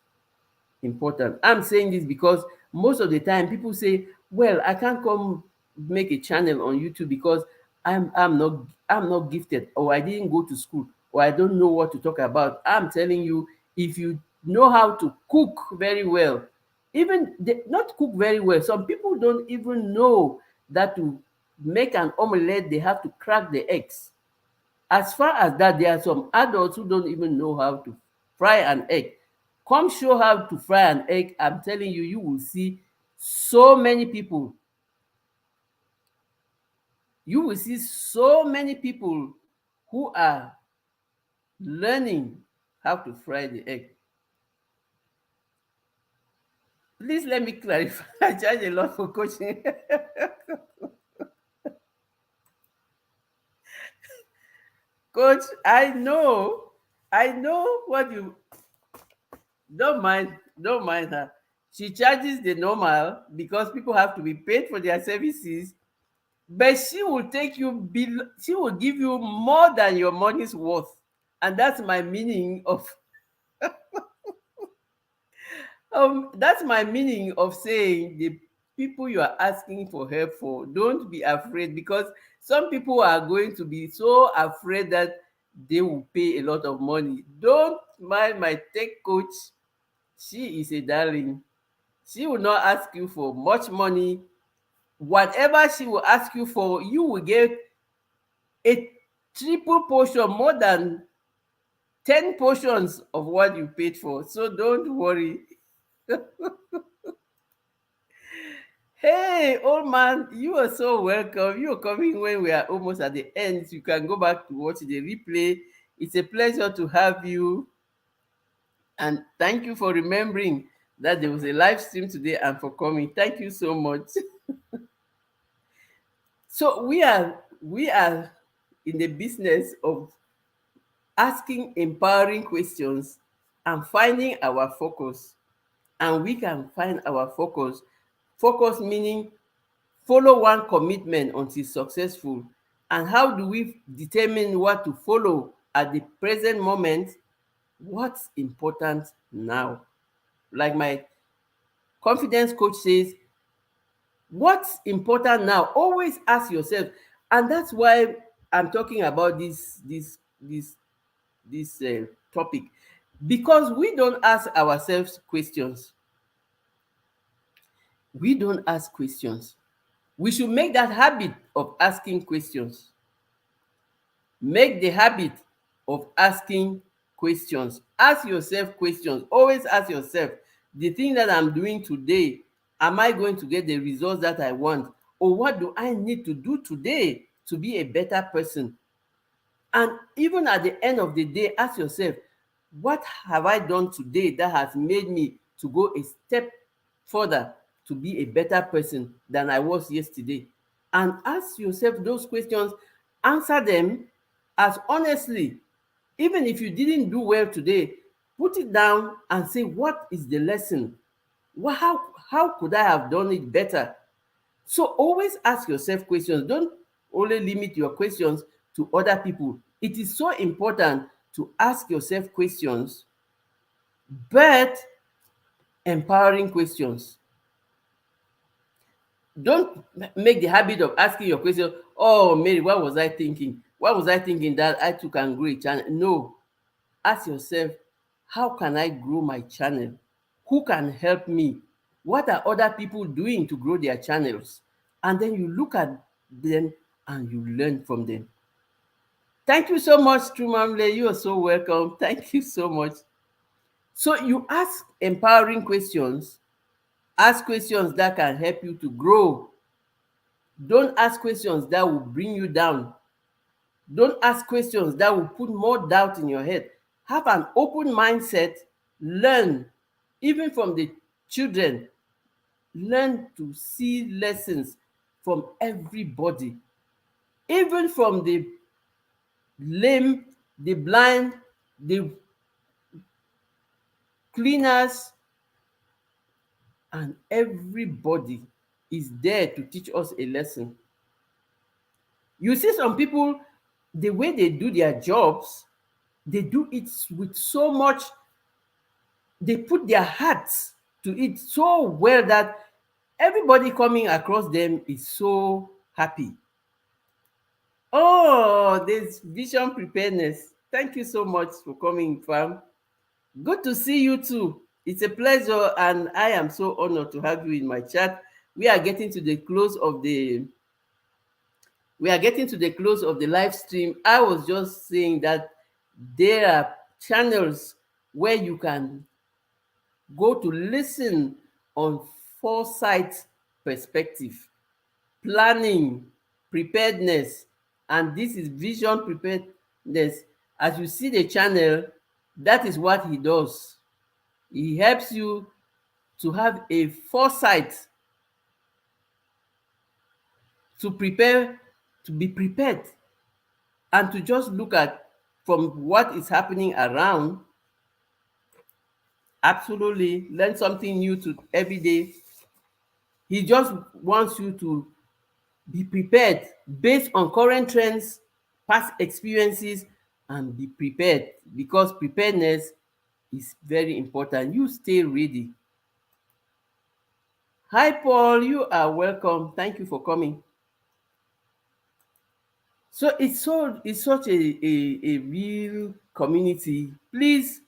important. I'm saying this because most of the time people say, well, I can't come make a channel on YouTube because I'm not gifted, or I didn't go to school, or I don't know what to talk about. I'm telling you, if you know how to cook very well, even not cook very well, some people don't even know that to make an omelette they have to crack the eggs. As far as that, there are some adults who don't even know how to fry an egg. Come show how to fry an egg. I'm telling you, you will see so many people. You will see so many people who are learning how to fry the egg. Please let me clarify. I charge a lot for coaching. Coach, I know what you don't mind her. She charges the normal because people have to be paid for their services, but she will give you more than your money's worth. And that's my meaning of saying the people you are asking for help for, don't be afraid, because some people are going to be so afraid that they will pay a lot of money. Don't mind my tech coach. She is a darling. She will not ask you for much money. Whatever she will ask you for, you will get a triple portion, more than 10 portions of what you paid for. So don't worry. Hey, old man, you are so welcome. You are coming when we are almost at the end. You can go back to watch the replay. It's a pleasure to have you. And thank you for remembering that there was a live stream today and for coming. Thank you so much. So we are in the business of asking empowering questions and finding our focus. And we can find our focus. Focus meaning follow one commitment until successful. And how do we determine what to follow at the present moment? What's important now? Like my confidence coach says, what's important now? Always ask yourself. And that's why I'm talking about this topic, because we don't ask ourselves questions. We don't ask questions. We should make that habit of asking questions. Make the habit of asking questions. Ask yourself questions. Always ask yourself, the thing that I'm doing today, am I going to get the results that I want? Or what do I need to do today to be a better person? And even at the end of the day, ask yourself, what have I done today that has made me to go a step further to be a better person than I was yesterday? And ask yourself those questions, answer them as honestly. Even if you didn't do well today, put it down and say, what is the lesson? How could I have done it better? So always ask yourself questions. Don't only limit your questions to other people. It is so important to ask yourself questions, but empowering questions. Don't make the habit of asking your question, oh, Mary, what was I thinking? What was I thinking that I took and grew a channel? No. Ask yourself, how can I grow my channel? Who can help me? What are other people doing to grow their channels? And then you look at them and you learn from them. Thank you so much, Trumamle. You are so welcome. Thank you so much. So you ask empowering questions. Ask questions that can help you to grow. Don't ask questions that will bring you down. Don't ask questions that will put more doubt in your head. Have an open mindset. Learn, even from the children. Learn to see lessons from everybody, even from the lame, the blind, the cleaners, and everybody is there to teach us a lesson. You see some people, the way they do their jobs, they do it with so much, they put their hearts to it so well that everybody coming across them is so happy. Oh, there's vision preparedness. Thank you so much for coming, fam. Good to see you too. It's a pleasure, and I am so honored to have you in my chat. We are getting to the close of the live stream. I was just saying that there are channels where you can go to listen on foresight perspective, planning, preparedness, and this is vision preparedness. As you see the channel, that is what he does. He helps you to have a foresight, to prepare, to be prepared, and to just look at from what is happening around. Absolutely, learn something new to every day. He just wants you to be prepared based on current trends, past experiences, and be prepared, because preparedness is very important. You stay ready. Hi, Paul. You are welcome. Thank you for coming. So it's such a real community. Please,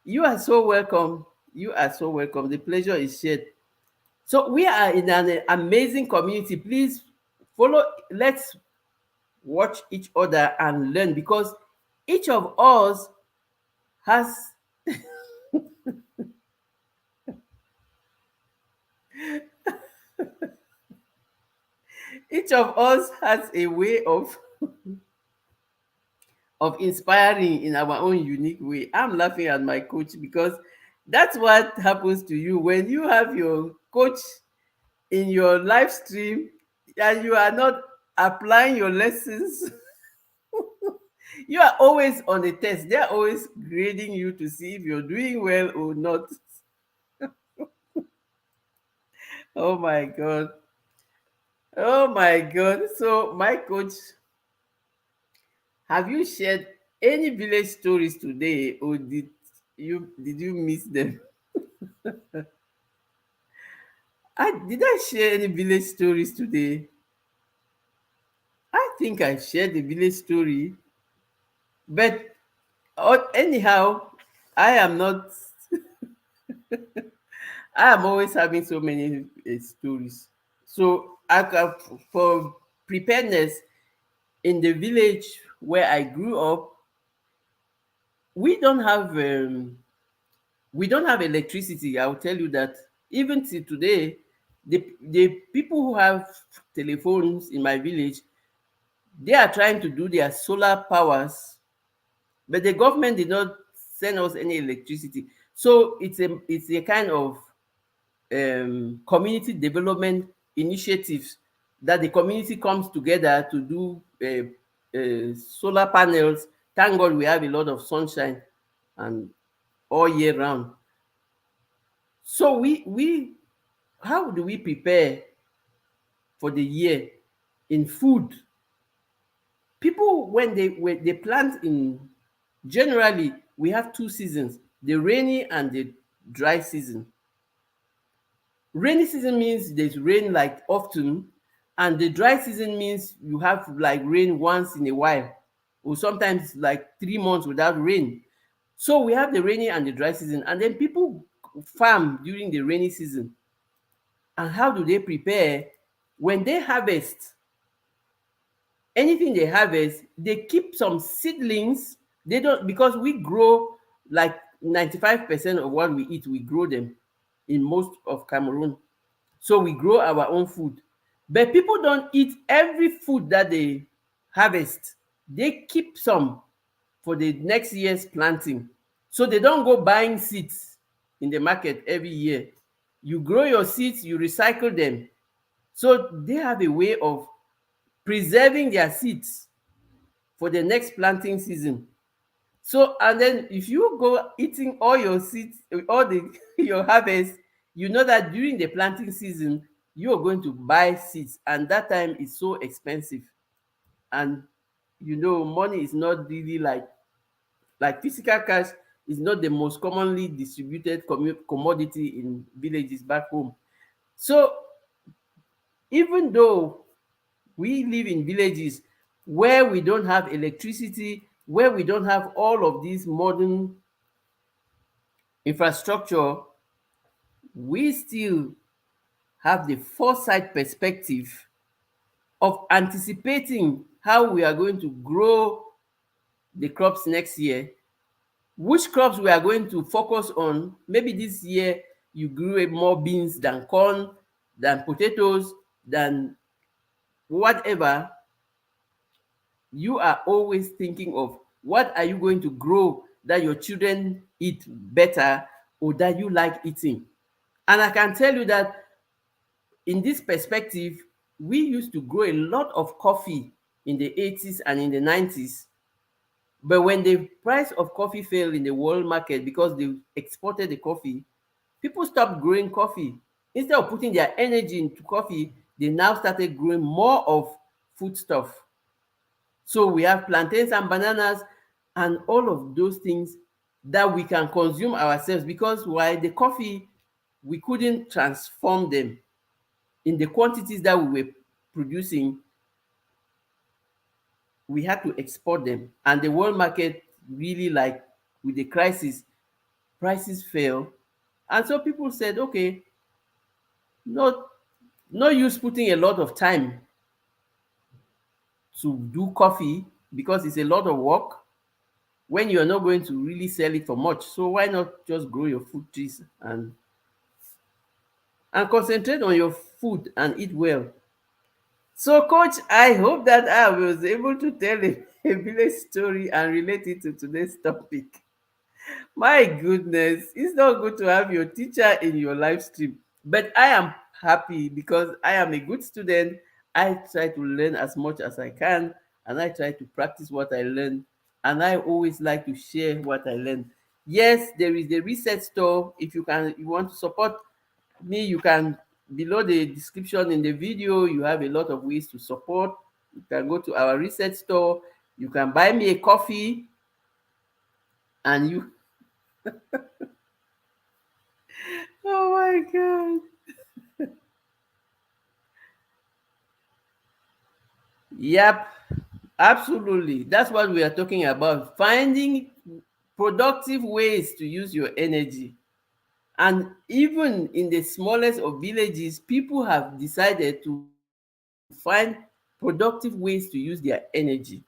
you are so welcome. You are so welcome. The pleasure is shared. So we are in an amazing community. Please follow. Let's watch each other and learn, because each of us has each of us has a way of inspiring in our own unique way. I'm laughing at my coach because that's what happens to you when you have your coach in your live stream and you are not applying your lessons. You are always on a test. They're always grading you to see if you're doing well or not. Oh my God. Oh my God. So, my coach, have you shared any village stories today, or did you miss them? Did I share any village stories today? I think I shared the village story, but anyhow, I am not. I am always having so many stories. So for preparedness, in the village where I grew up, we don't have electricity. I'll tell you that even till today, the people who have telephones in my village, they are trying to do their solar powers, but the government did not send us any electricity. So it's a kind of community development initiatives that the community comes together to do solar panels. Thank God we have a lot of sunshine and all year round. So we how do we prepare for the year in food? People, when they plant in, generally we have two seasons, the rainy and the dry season. Rainy season means there's rain like often, and the dry season means you have like rain once in a while, or sometimes like 3 months without rain. So we have the rainy and the dry season, and then people farm during the rainy season. And how do they prepare? When they harvest, anything they harvest, they keep some seedlings. They don't, because we grow like 95% of what we eat, we grow them in most of Cameroon. So we grow our own food. But people don't eat every food that they harvest, they keep some for the next year's planting. So they don't go buying seeds in the market every year. You grow your seeds, you recycle them. So they have a way of preserving their seeds for the next planting season. So, and then if you go eating all your seeds, all the your harvest, you know that during the planting season, you are going to buy seeds, and that time is so expensive. And money is not really like physical cash is not the most commonly distributed commodity in villages back home. So even though we live in villages where we don't have electricity, where we don't have all of these modern infrastructure, we still have the foresight perspective of anticipating how we are going to grow the crops next year, which crops we are going to focus on. Maybe this year you grew more beans than corn, than potatoes, than whatever. You are always thinking of what are you going to grow that your children eat better or that you like eating. And I can tell you that in this perspective, we used to grow a lot of coffee in the 80s and in the 90s. But when the price of coffee fell in the world market because they exported the coffee, people stopped growing coffee. Instead of putting their energy into coffee, they now started growing more of foodstuff. So we have plantains and bananas and all of those things that we can consume ourselves, because while the coffee, we couldn't transform them in the quantities that we were producing, we had to export them. And the world market really, like with the crisis, prices fell. And so people said, okay, no, no use putting a lot of time to do coffee because it's a lot of work when you're not going to really sell it for much. So why not just grow your food trees and concentrate on your food and eat well? So, Coach, I hope that I was able to tell a village story and relate it to today's topic. My goodness, it's not good to have your teacher in your live stream, but I am happy because I am a good student. I try to learn as much as I can, and I try to practice what I learn, and I always like to share what I learn. Yes, there is the research store. If you want to support me, you can, below the description in the video, you have a lot of ways to support. You can go to our research store, you can buy me a coffee, and you oh my god. Yep, absolutely. That's what we are talking about. Finding productive ways to use your energy. And even in the smallest of villages, people have decided to find productive ways to use their energy.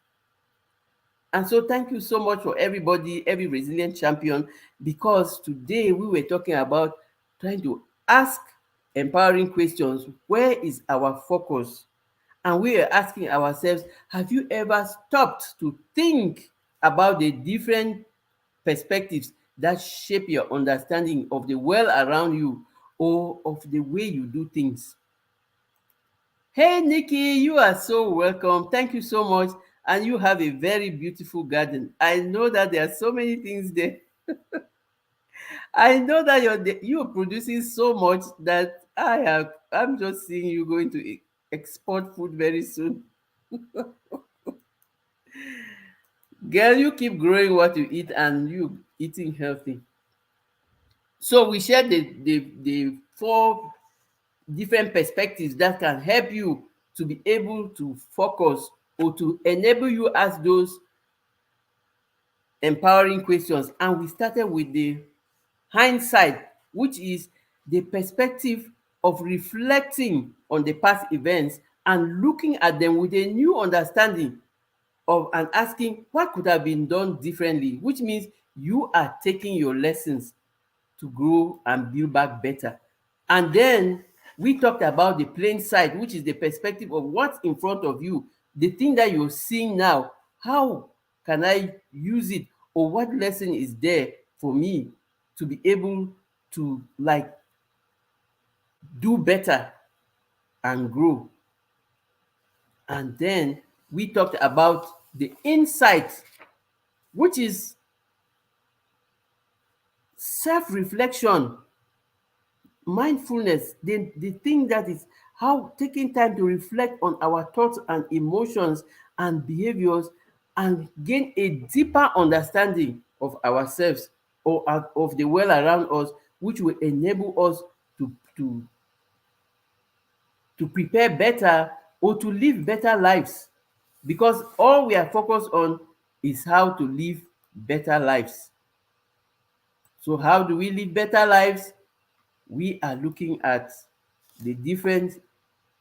And so, thank you so much for everybody, every resilient champion, because today we were talking about trying to ask empowering questions. Where is our focus? And we are asking ourselves, have you ever stopped to think about the different perspectives that shape your understanding of the world around you or of the way you do things? Hey, Nikki, you are so welcome. Thank you so much. And you have a very beautiful garden. I know that there are so many things there. I know that you're producing so much that I'm just seeing you going to export food very soon. Girl, you keep growing what you eat and you eating healthy. So we shared the four different perspectives that can help you to be able to focus or to enable you ask those empowering questions. And we started with the hindsight, which is the perspective of reflecting on the past events and looking at them with a new understanding of and asking what could have been done differently, which means you are taking your lessons to grow and build back better. And then we talked about the plain sight, which is the perspective of what's in front of you, the thing that you're seeing now, how can I use it, or what lesson is there for me to be able to like do better and grow? And then we talked about the insight, which is self-reflection, mindfulness, the thing that is how taking time to reflect on our thoughts and emotions and behaviors and gain a deeper understanding of ourselves or of the world around us, which will enable us to to prepare better or to live better lives, because all we are focused on is how to live better lives. So how do we live better lives? We are looking at the different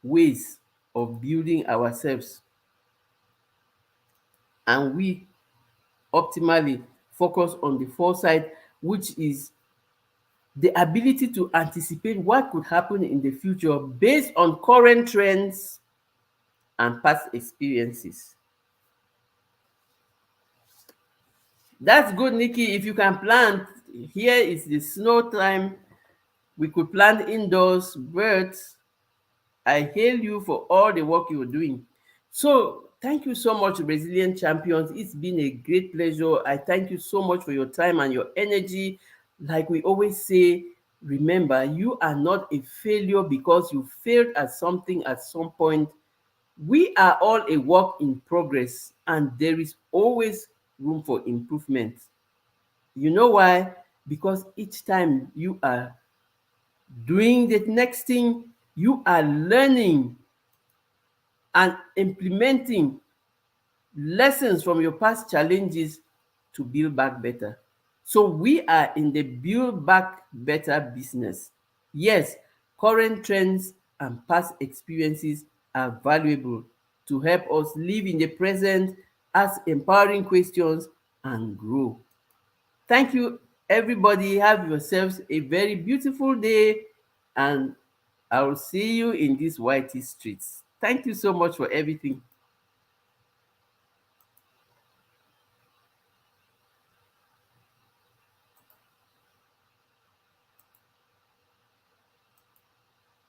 ways of building ourselves, and we optimally focus on the foresight, which is the ability to anticipate what could happen in the future based on current trends and past experiences. That's good, Nikki. If you can plant, here is the snow time. We could plant indoors, but I hail you for all the work you're doing. So thank you so much, Resilient Champions. It's been a great pleasure. I thank you so much for your time and your energy. Like we always say, remember, you are not a failure because you failed at something at some point. We are all a work in progress, and there is always room for improvement. You know why? Because each time you are doing the next thing, you are learning and implementing lessons from your past challenges to build back better. So we are in the build back better business. Yes, current trends and past experiences are valuable to help us live in the present, ask empowering questions, and grow. Thank you, everybody. Have yourselves a very beautiful day, and I will see you in these whitey streets. Thank you so much for everything.